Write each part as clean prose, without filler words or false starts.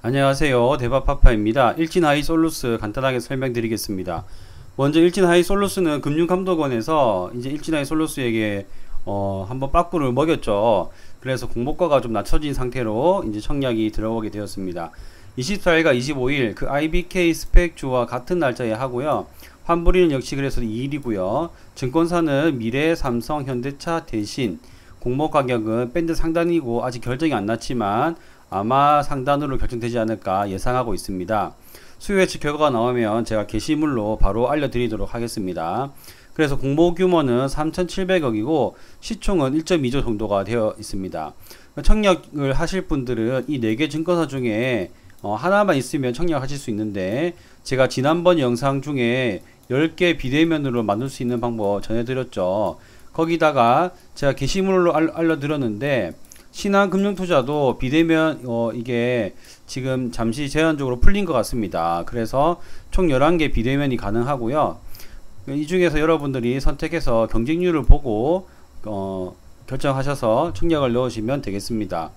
안녕하세요. 대박파파입니다. 일진하이솔루스 간단하게 설명드리겠습니다. 먼저 일진하이솔루스는 금융감독원에서 이제 일진하이솔루스에게 한번 빠꾸를 먹였죠. 그래서 공모가가 좀 낮춰진 상태로 이제 청약이 들어오게 되었습니다. 24일과 25일 그 IBK 스펙주와 같은 날짜에 하고요. 환불일은 역시 그래서 2일이고요. 증권사는 미래, 삼성, 현대차, 대신 공모 가격은 밴드 상단이고 아직 결정이 안 났지만 아마 상단으로 결정되지 않을까 예상하고 있습니다. 수요 예측 결과가 나오면 제가 게시물로 바로 알려드리도록 하겠습니다. 그래서 공모 규모는 3,700억이고 시총은 1.2조 정도가 되어 있습니다. 청약을 하실 분들은 이 4개 증권사 중에 하나만 있으면 청약하실 수 있는데, 제가 지난번 영상 중에 10개 비대면으로 만들 수 있는 방법 전해드렸죠. 거기다가 제가 게시물로 알려드렸는데, 신한금융투자도 비대면 이게 지금 잠시 제한적으로 풀린 것 같습니다. 그래서 총 11개 비대면이 가능하고요. 이 중에서 여러분들이 선택해서 경쟁률을 보고 결정하셔서 청약을 넣으시면 되겠습니다.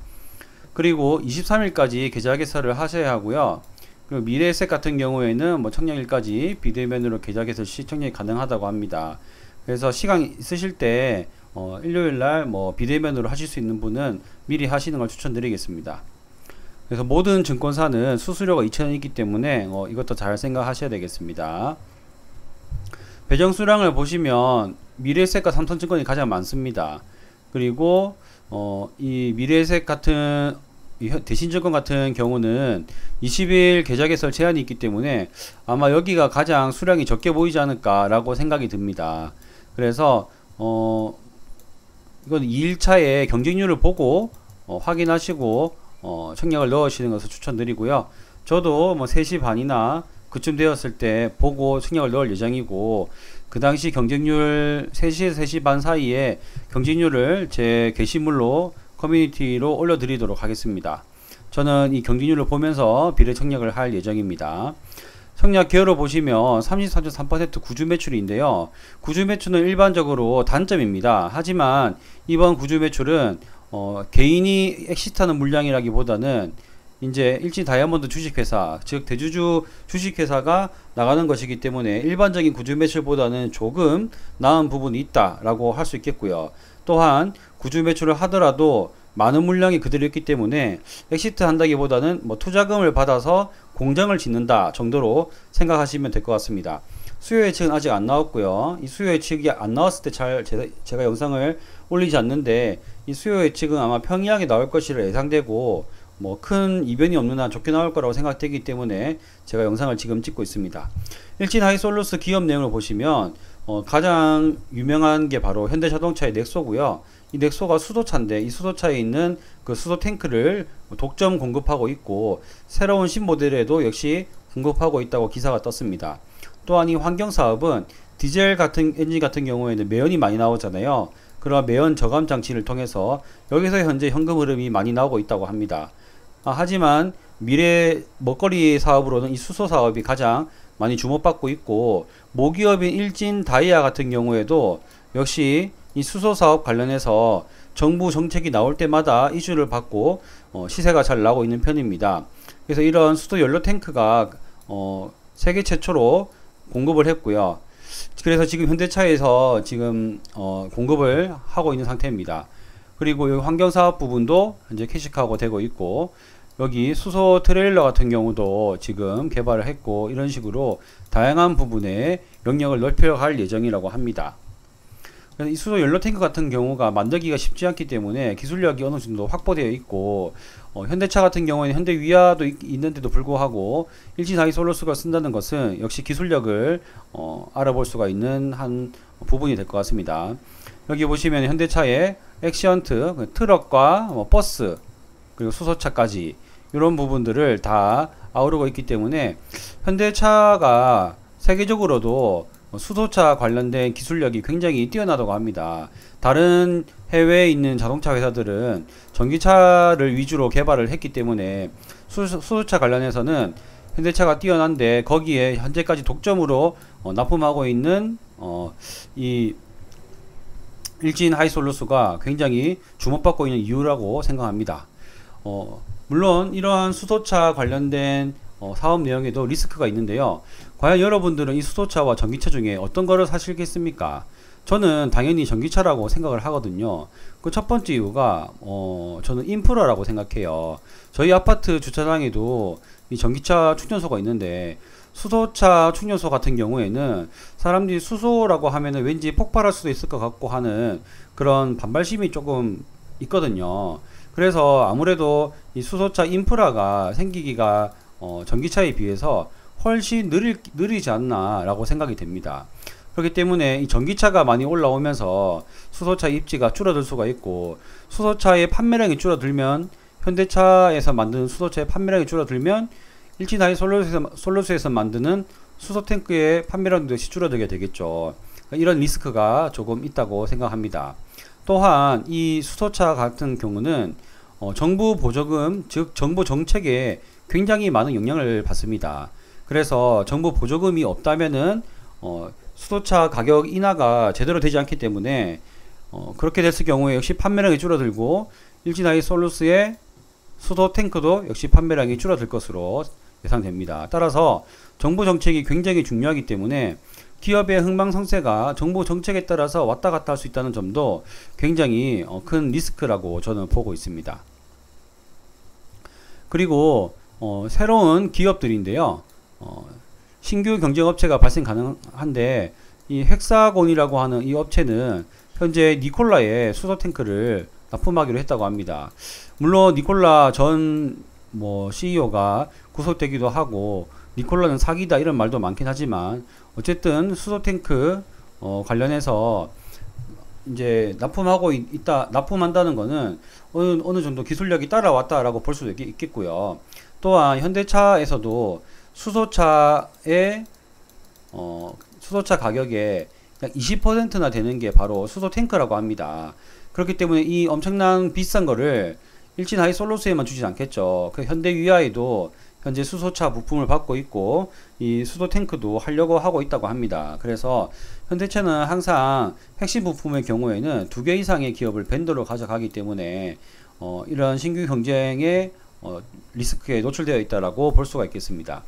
그리고 23일까지 계좌 개설을 하셔야 하고요. 그리고 미래에셋 같은 경우에는 청약일까지 비대면으로 계좌 개설 시 청약이 가능하다고 합니다. 그래서 시간 있으실 때 일요일날 비대면으로 하실 수 있는 분은 미리 하시는 걸 추천드리겠습니다. 그래서 모든 증권사는 수수료가 2,000원이기 때문에 이것도 잘 생각하셔야 되겠습니다. 배정 수량을 보시면 미래에셋과 삼성증권이 가장 많습니다. 그리고 이 미래에셋 같은 대신증권 같은 경우는 20일 계좌 개설 제한이 있기 때문에 아마 여기가 가장 수량이 적게 보이지 않을까 라고 생각이 듭니다. 그래서 이건 2일차에 경쟁률을 보고 확인하시고 청약을 넣으시는 것을 추천드리고요. 저도 3시 반이나 그쯤 되었을 때 보고 청약을 넣을 예정이고, 그 당시 경쟁률 3시에서 3시 반 사이에 경쟁률을 제 게시물로 커뮤니티로 올려드리도록 하겠습니다. 저는 이 경쟁률을 보면서 비례 청약을 할 예정입니다. 청약 기여로 보시면 33.3% 구주 매출인데요. 구주 매출은 일반적으로 단점입니다. 하지만 이번 구주 매출은 개인이 엑시트하는 물량이라기보다는 이제 일진 다이아몬드 주식회사, 즉 대주주 주식회사가 나가는 것이기 때문에 일반적인 구주 매출보다는 조금 나은 부분이 있다라고 할 수 있겠고요. 또한 구주 매출을 하더라도 많은 물량이 그대로 있기 때문에 엑시트 한다기보다는 투자금을 받아서 공장을 짓는다 정도로 생각하시면 될 것 같습니다. 수요 예측은 아직 안 나왔고요. 이 수요 예측이 안 나왔을 때 제가 영상을 올리지 않는데, 이 수요 예측은 아마 평이하게 나올 것이라 예상되고 큰 이변이 없는 한 좋게 나올 거라고 생각되기 때문에 제가 영상을 지금 찍고 있습니다. 일진하이솔루스 기업 내용을 보시면 가장 유명한 게 바로 현대자동차의 넥소고요. 이 넥소가 수소차인데 이 수소차에 있는 그 수소 탱크를 독점 공급하고 있고, 새로운 신모델에도 역시 공급하고 있다고 기사가 떴습니다. 또한 이 환경사업은 디젤 같은 엔진 같은 경우에는 매연이 많이 나오잖아요. 그런 매연 저감 장치를 통해서 여기서 현재 현금 흐름이 많이 나오고 있다고 합니다. 하지만 미래 먹거리 사업으로는 이 수소 사업이 가장 많이 주목받고 있고, 모기업인 일진 다이아 같은 경우에도 역시 이 수소 사업 관련해서 정부 정책이 나올 때마다 이슈를 받고 시세가 잘 나오고 있는 편입니다. 그래서 이런 수소 연료 탱크가 세계 최초로 공급을 했고요. 그래서 지금 현대차에서 지금 공급을 하고 있는 상태입니다. 그리고 여기 환경사업 부분도 현재 캐시카고 되고 있고, 여기 수소 트레일러 같은 경우도 지금 개발을 했고, 이런 식으로 다양한 부분에 영역을 넓혀갈 예정이라고 합니다. 그래서 이 수소 연료 탱크 같은 경우가 만들기가 쉽지 않기 때문에 기술력이 어느 정도 확보되어 있고, 현대차 같은 경우에는 현대 위아도 있는데도 불구하고 일진하이솔루스가 쓴다는 것은 역시 기술력을 알아볼 수가 있는 한 부분이 될 것 같습니다. 여기 보시면 현대차의 액션트, 트럭과 버스, 그리고 수소차까지 이런 부분들을 다 아우르고 있기 때문에 현대차가 세계적으로도 수소차 관련된 기술력이 굉장히 뛰어나다고 합니다. 다른 해외에 있는 자동차 회사들은 전기차를 위주로 개발을 했기 때문에 수소차 관련해서는 현대차가 뛰어난데, 거기에 현재까지 독점으로 납품하고 있는 이 일진하이솔루스가 굉장히 주목받고 있는 이유라고 생각합니다. 물론 이러한 수소차 관련된 사업 내용에도 리스크가 있는데요. 과연 여러분들은 이 수소차와 전기차 중에 어떤 거를 사시겠습니까? 저는 당연히 전기차라고 생각을 하거든요. 그 첫 번째 이유가 저는 인프라라고 생각해요. 저희 아파트 주차장에도 이 전기차 충전소가 있는데, 수소차 충전소 같은 경우에는 사람들이 수소라고 하면은 왠지 폭발할 수도 있을 것 같고 하는 그런 반발심이 조금 있거든요. 그래서 아무래도 이 수소차 인프라가 생기기가 전기차에 비해서 훨씬 느리지 않나 라고 생각이 됩니다. 그렇기 때문에 이 전기차가 많이 올라오면서 수소차 입지가 줄어들 수가 있고, 수소차의 판매량이 줄어들면, 현대차에서 만드는 수소차의 판매량이 줄어들면 일진하이 솔루스에서 만드는 수소탱크의 판매량도 역시 줄어들게 되겠죠. 이런 리스크가 조금 있다고 생각합니다. 또한 이 수소차 같은 경우는 정부 보조금, 즉 정부 정책에 굉장히 많은 영향을 받습니다. 그래서 정부 보조금이 없다면은 수소차 가격 인하가 제대로 되지 않기 때문에 그렇게 됐을 경우에 역시 판매량이 줄어들고, 일진하이 솔루스의 수소 탱크도 역시 판매량이 줄어들 것으로 예상됩니다. 따라서 정부 정책이 굉장히 중요하기 때문에 기업의 흥망성쇠가 정부 정책에 따라서 왔다 갔다 할 수 있다는 점도 굉장히 큰 리스크라고 저는 보고 있습니다. 그리고 새로운 기업들인데요. 신규 경쟁업체가 발생 가능한데, 이 헥사곤이라고 하는 이 업체는 현재 니콜라의 수소탱크를 납품하기로 했다고 합니다. 물론 니콜라 전 CEO가 구속되기도 하고 니콜라는 사기다 이런 말도 많긴 하지만, 어쨌든 수소탱크 관련해서 이제 납품한다는 거는 어느 정도 기술력이 따라왔다라고 볼 수도 있겠고요. 또한 현대차에서도 수소차의 수소차 가격의 약 20%나 되는 게 바로 수소탱크라고 합니다. 그렇기 때문에 이 엄청난 비싼 거를 일진하이 솔루스에만 주지 않겠죠. 그 현대 위아이도 현재 수소차 부품을 받고 있고, 이 수소탱크도 하려고 하고 있다고 합니다. 그래서 현대차는 항상 핵심 부품의 경우에는 2개 이상의 기업을 벤더로 가져가기 때문에 이런 신규 경쟁의 리스크에 노출되어 있다라고 볼 수가 있겠습니다.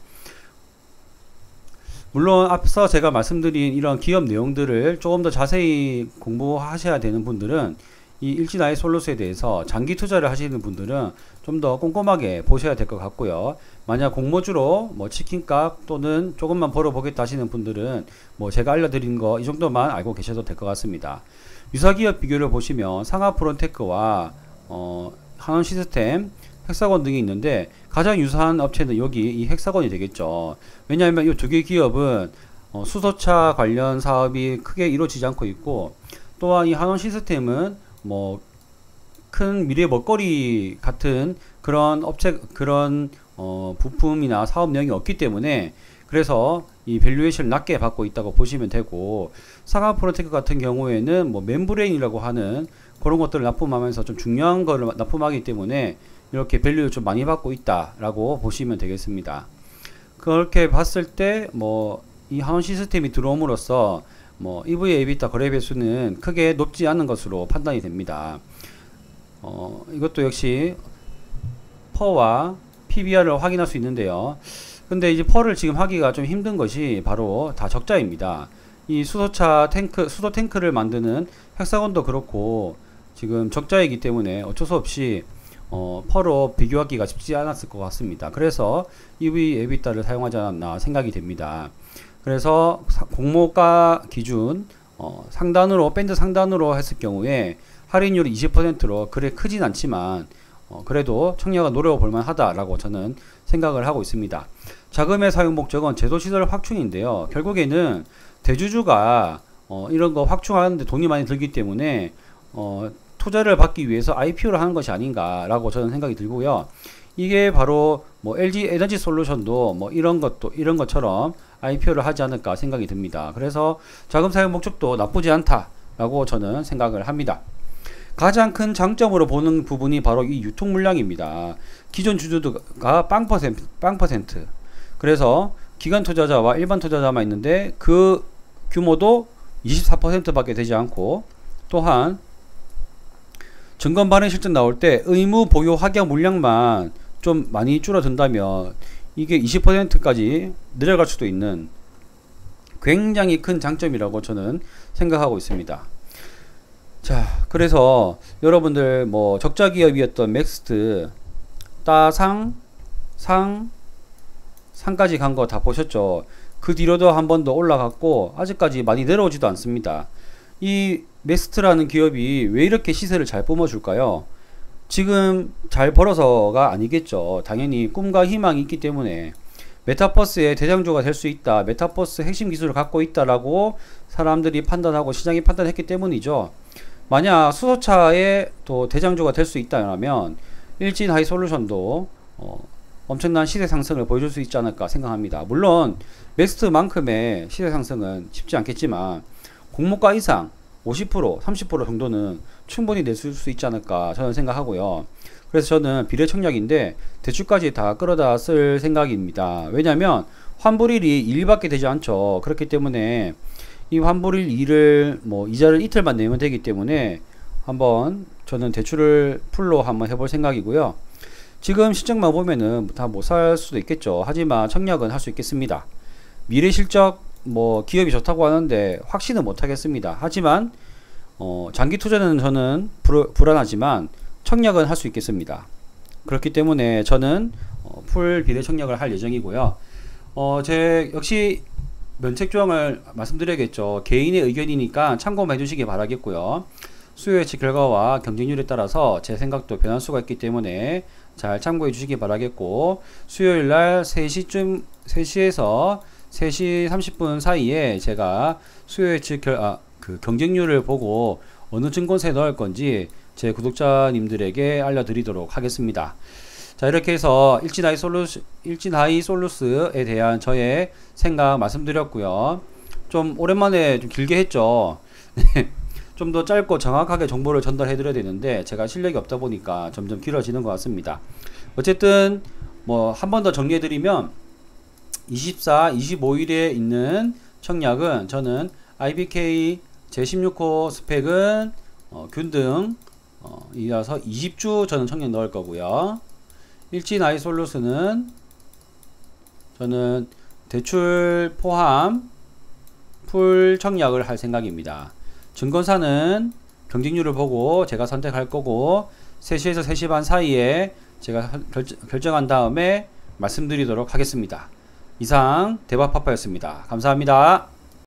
물론 앞서 제가 말씀드린 이런 기업 내용들을 조금 더 자세히 공부하셔야 되는 분들은 이 일진아이 솔루스에 대해서 장기 투자를 하시는 분들은 좀 더 꼼꼼하게 보셔야 될 것 같고요. 만약 공모주로 치킨값 또는 조금만 벌어보겠다 하시는 분들은 제가 알려드린 거 이 정도만 알고 계셔도 될 것 같습니다. 유사기업 비교를 보시면 상하프론테크와 한원 시스템, 헥사곤 등이 있는데, 가장 유사한 업체는 여기 이 헥사곤이 되겠죠. 왜냐하면 이 2개 기업은 수소차 관련 사업이 크게 이루어지지 않고 있고, 또한 이 한원 시스템은 큰 미래 먹거리 같은 그런 부품이나 사업 내용이 없기 때문에, 그래서 이 밸류에이션을 낮게 받고 있다고 보시면 되고, 상하프론테크 같은 경우에는 멤브레인이라고 하는 그런 것들을 납품하면서 좀 중요한 거를 납품하기 때문에 이렇게 밸류를 좀 많이 받고 있다라고 보시면 되겠습니다. 그렇게 봤을 때 이 한원 시스템이 들어옴으로써 EV EBITDA 거래 배수는 크게 높지 않은 것으로 판단이 됩니다. 이것도 역시 퍼와 PBR을 확인할 수 있는데요. 근데 이제 퍼를 지금 하기가 좀 힘든 것이 바로 다 적자입니다. 이 수소 탱크를 만드는 헥사곤도 그렇고 지금 적자이기 때문에 어쩔 수 없이 퍼로 비교하기가 쉽지 않았을 것 같습니다. 그래서 EV EBITDA를 사용하지 않았나 생각이 됩니다. 그래서 공모가 기준 밴드 상단으로 했을 경우에 할인율이 20%로 그래 크진 않지만 그래도 청약은 노려볼 만하다라고 저는 생각을 하고 있습니다. 자금의 사용 목적은 제도시설 확충인데요. 결국에는 대주주가 이런 거 확충하는데 돈이 많이 들기 때문에 투자를 받기 위해서 IPO를 하는 것이 아닌가라고 저는 생각이 들고요. 이게 바로 LG 에너지 솔루션도 이런 것처럼 IPO를 하지 않을까 생각이 듭니다. 그래서 자금 사용 목적도 나쁘지 않다라고 저는 생각을 합니다. 가장 큰 장점으로 보는 부분이 바로 이 유통 물량입니다. 기존 주주가 빵%. 그래서 기관 투자자와 일반 투자자만 있는데 그 규모도 24%밖에 되지 않고, 또한 증권 발행 실적 나올 때 의무 보유 확약 물량만 좀 많이 줄어든다면 이게 20%까지 내려갈 수도 있는 굉장히 큰 장점이라고 저는 생각하고 있습니다. 자, 그래서 여러분들 뭐 적자 기업이었던 맥스트 따상 상까지 간 거 다 보셨죠? 그 뒤로도 한 번 더 올라갔고 아직까지 많이 내려오지도 않습니다. 이 맥스트라는 기업이 왜 이렇게 시세를 잘 뿜어줄까요? 지금 잘 벌어서가 아니겠죠. 당연히 꿈과 희망이 있기 때문에 메타버스의 대장주가 될 수 있다, 메타버스 핵심 기술을 갖고 있다라고 사람들이 판단하고 시장이 판단했기 때문이죠. 만약 수소차의 또 대장주가 될 수 있다면 일진 하이솔루션도 엄청난 시세 상승을 보여줄 수 있지 않을까 생각합니다. 물론 맥스트만큼의 시세 상승은 쉽지 않겠지만 공모가 이상 50% 30% 정도는 충분히 낼 수 있지 않을까 저는 생각하고요. 그래서 저는 비례청약인데 대출까지 다 끌어다 쓸 생각입니다. 왜냐면 환불일이 2일밖에 되지 않죠. 그렇기 때문에 이 환불일 2를 뭐 이자를 이틀만 내면 되기 때문에 한번 저는 대출을 풀로 한번 해볼 생각이고요. 지금 실적만 보면은 다 못 살 수도 있겠죠. 하지만 청약은 할 수 있겠습니다. 미래 실적 뭐 기업이 좋다고 하는데 확신은 못 하겠습니다. 하지만 장기 투자는 저는 불안하지만 청약은 할 수 있겠습니다. 그렇기 때문에 저는 풀 비례 청약을 할 예정이고요. 제 역시 면책 조항을 말씀드려야겠죠. 개인의 의견이니까 참고만 해주시기 바라겠고요. 수요 예측 결과와 경쟁률에 따라서 제 생각도 변할 수가 있기 때문에 잘 참고해 주시기 바라겠고, 수요일날 3시에서 3시 30분 사이에 제가 수요 예측 그 경쟁률을 보고 어느 증권사에 넣을 건지 제 구독자님들에게 알려드리도록 하겠습니다. 자, 이렇게 해서 일진하이솔루스에 대한 저의 생각 말씀드렸고요. 좀 오랜만에 좀 길게 했죠. 좀 더 짧고 정확하게 정보를 전달해 드려야 되는데 제가 실력이 없다 보니까 점점 길어지는 것 같습니다. 어쨌든 뭐 한 번 더 정리해 드리면 24, 25일에 있는 청약은 저는 IBK 제16호 스펙은 균등 이어서 20주 저는 청약 넣을 거고요. 일진 아이솔루스는 저는 대출 포함 풀 청약을 할 생각입니다. 증권사는 경쟁률을 보고 제가 선택할 거고 3시에서 3시 반 사이에 제가 결정한 다음에 말씀드리도록 하겠습니다. 이상 대박파파였습니다. 감사합니다.